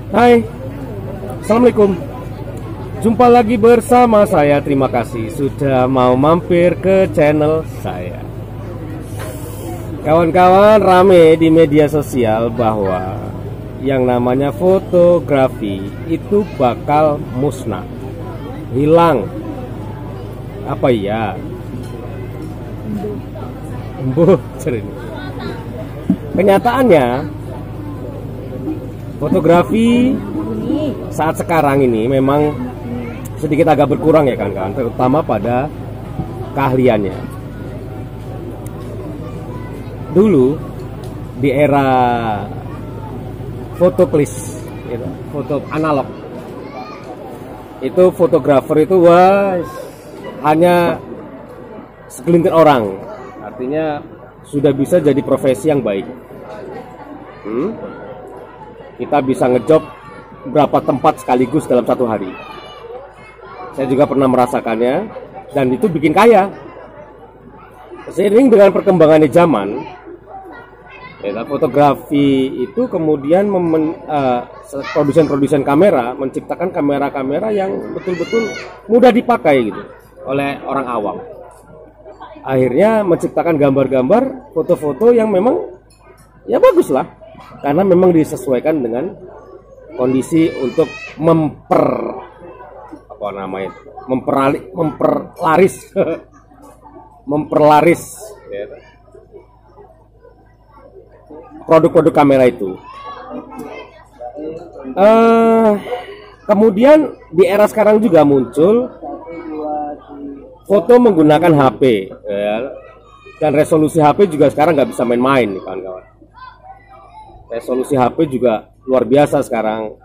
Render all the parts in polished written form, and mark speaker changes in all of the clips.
Speaker 1: Hai, Assalamualaikum. Jumpa lagi bersama saya. Terima kasih sudah mau mampir ke channel saya. Kawan-kawan, rame di media sosial bahwa yang namanya fotografi itu bakal musnah, hilang. Apa iya? Embuh, sering. Kenyataannya fotografi saat sekarang ini memang sedikit agak berkurang ya kawan-kawan, terutama pada keahliannya. Dulu di era fotoklis, foto analog, itu fotografer itu hanya segelintir orang, artinya sudah bisa jadi profesi yang baik. Kita bisa ngejob berapa tempat sekaligus dalam satu hari. Saya juga pernah merasakannya, dan itu bikin kaya. Seiring dengan perkembangannya zaman, fotografi itu kemudian produsen-produsen kamera menciptakan kamera-kamera yang betul-betul mudah dipakai gitu oleh orang awam. Akhirnya menciptakan gambar-gambar, foto-foto yang memang ya bagus lah, karena memang disesuaikan dengan kondisi untuk memperlaris produk-produk kamera itu. Kemudian di era sekarang juga muncul foto menggunakan HP, dan resolusi HP juga sekarang nggak bisa main-main nih kawan-kawan. Resolusi HP juga luar biasa sekarang,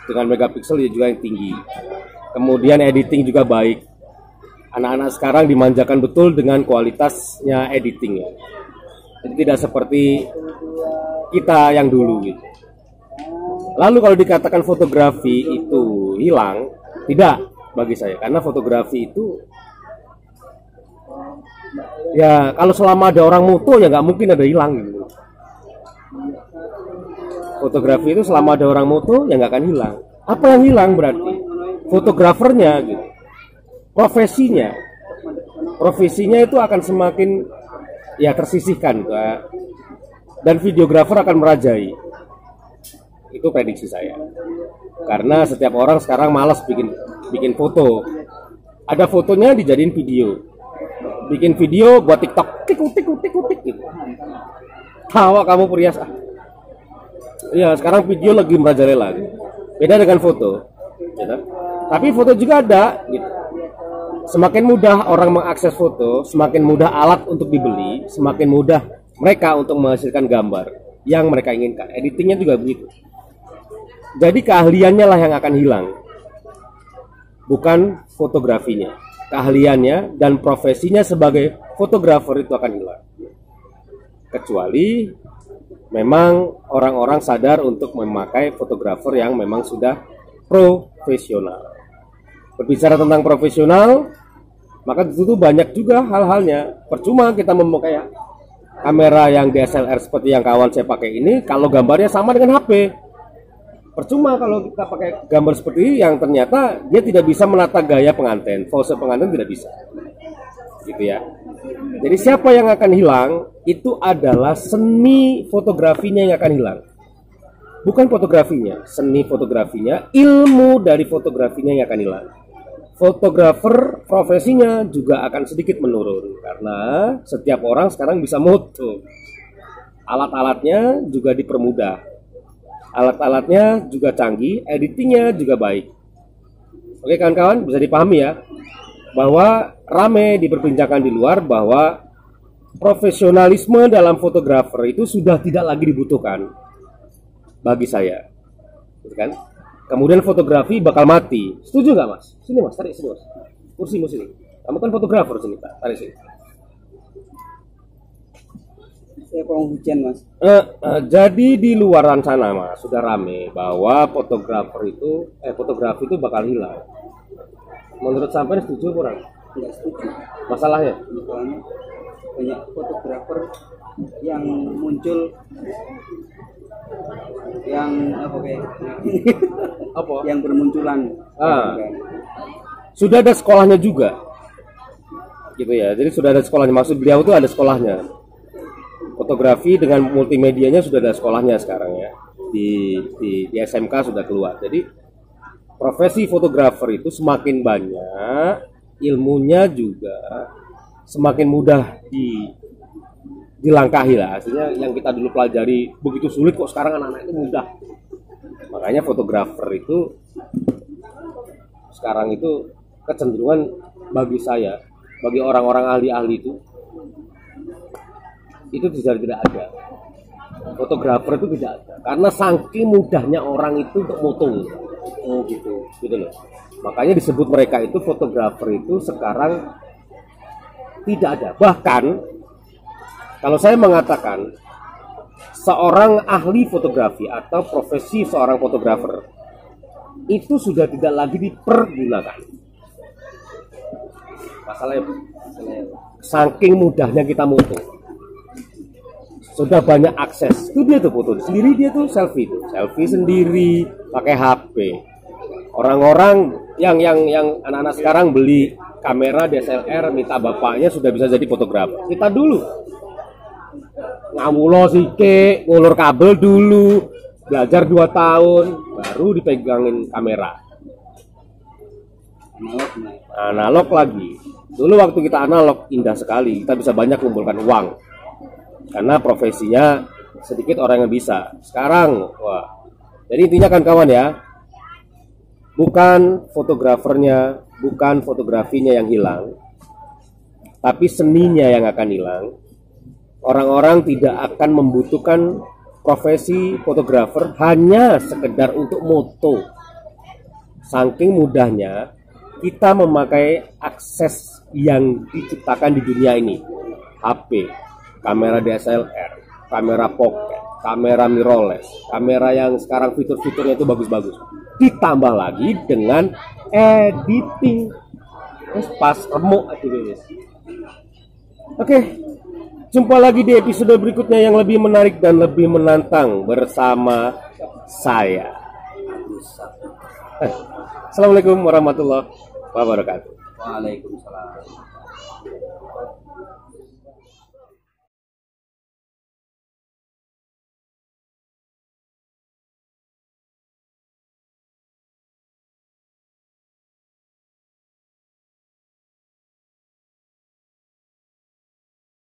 Speaker 1: dengan megapiksel juga yang tinggi. Kemudian editing juga baik. Anak-anak sekarang dimanjakan betul dengan kualitasnya editingnya. Jadi tidak seperti kita yang dulu gitu. Lalu kalau dikatakan fotografi itu hilang, tidak bagi saya, karena fotografi itu ya kalau selama ada orang moto ya nggak mungkin ada hilang gitu. Fotografi itu selama ada orang moto ya nggak akan hilang. Apa yang hilang berarti fotografernya gitu, profesinya itu akan semakin ya tersisihkan gitu, dan videografer akan merajai. Itu prediksi saya, karena setiap orang sekarang malas bikin foto. Ada fotonya dijadiin video, bikin video buat TikTok, tik gitu. Tawa kamu perias. Iya, sekarang video lagi merajalela. Beda dengan foto, gitu. Tapi foto juga ada. Gitu. Semakin mudah orang mengakses foto, semakin mudah alat untuk dibeli, semakin mudah mereka untuk menghasilkan gambar yang mereka inginkan. Editingnya juga begitu. Jadi keahliannya lah yang akan hilang, bukan fotografinya. Keahliannya dan profesinya sebagai fotografer itu akan hilang. Kecuali memang orang-orang sadar untuk memakai fotografer yang memang sudah profesional. Berbicara tentang profesional, maka itu banyak juga hal-halnya. Percuma kita memakai kamera yang DSLR seperti yang kawan saya pakai ini, kalau gambarnya sama dengan HP. Percuma kalau kita pakai gambar seperti ini yang ternyata dia tidak bisa menata gaya pengantin, pose pengantin tidak bisa. Gitu ya. Jadi siapa yang akan hilang? Itu adalah seni fotografinya yang akan hilang. Bukan fotografinya, seni fotografinya, ilmu dari fotografinya yang akan hilang. Fotografer profesinya juga akan sedikit menurun, karena setiap orang sekarang bisa moto. Alat-alatnya juga dipermudah. Alat-alatnya juga canggih, editingnya juga baik. Oke kawan-kawan, bisa dipahami ya, bahwa rame diperbincangkan di luar bahwa profesionalisme dalam fotografer itu sudah tidak lagi dibutuhkan bagi saya, kan? Kemudian fotografi bakal mati. Setuju nggak mas? Sini mas, tarik sini mas. Kursimu sini. Kamu kan fotografer sini, tarik sini.
Speaker 2: Saya kurang hujan mas.
Speaker 1: Jadi di luaran sana mas sudah rame bahwa fotografi itu bakal hilang. Menurut sampai setuju kurang?
Speaker 2: Tidak setuju.
Speaker 1: Masalahnya?
Speaker 2: Banyak fotografer yang muncul Yang apa kayak?
Speaker 1: Apa?
Speaker 2: Yang bermunculan.
Speaker 1: Sudah ada sekolahnya juga, gitu ya. Jadi sudah ada sekolahnya. Maksud beliau itu ada sekolahnya. Fotografi dengan multimedianya sudah ada sekolahnya sekarang ya. Di SMK sudah keluar. Jadi profesi fotografer itu semakin banyak, ilmunya juga semakin mudah dilangkahi lah. Artinya yang kita dulu pelajari begitu sulit kok sekarang anak-anak itu mudah. Makanya fotografer itu sekarang itu kecenderungan bagi saya, bagi orang-orang ahli-ahli itu tidak ada. Fotografer itu tidak ada karena saking mudahnya orang itu untuk moto. Gitu loh. Makanya disebut mereka itu fotografer itu sekarang tidak ada. Bahkan kalau saya mengatakan seorang ahli fotografi atau profesi seorang fotografer itu sudah tidak lagi dipergunakan. Masalahnya saking mudahnya kita moto. Sudah banyak akses. Itu dia tuh foto sendiri, dia tuh selfie sendiri pakai HP. Orang-orang yang anak-anak sekarang beli kamera DSLR minta bapaknya sudah bisa jadi fotografer. Kita dulu ngawulo sike, ngulur kabel dulu, belajar 2 tahun, baru dipegangin kamera. Analog lagi. Dulu waktu kita analog indah sekali, kita bisa banyak kumpulkan uang. Karena profesinya sedikit orang yang bisa. Sekarang, wah. Jadi intinya kan kawan ya, bukan fotografernya, bukan fotografinya yang hilang, tapi seninya yang akan hilang. Orang-orang tidak akan membutuhkan profesi fotografer hanya sekedar untuk moto. Saking mudahnya kita memakai akses yang diciptakan di dunia ini. HP, kamera DSLR, kamera pocket, kamera mirrorless, kamera yang sekarang fitur-fiturnya itu bagus-bagus. Ditambah lagi dengan editing. Terus pas remuk aktivis. Oke. Jumpa lagi di episode berikutnya yang lebih menarik dan lebih menantang bersama saya. Assalamualaikum warahmatullahi wabarakatuh.
Speaker 2: Waalaikumsalam.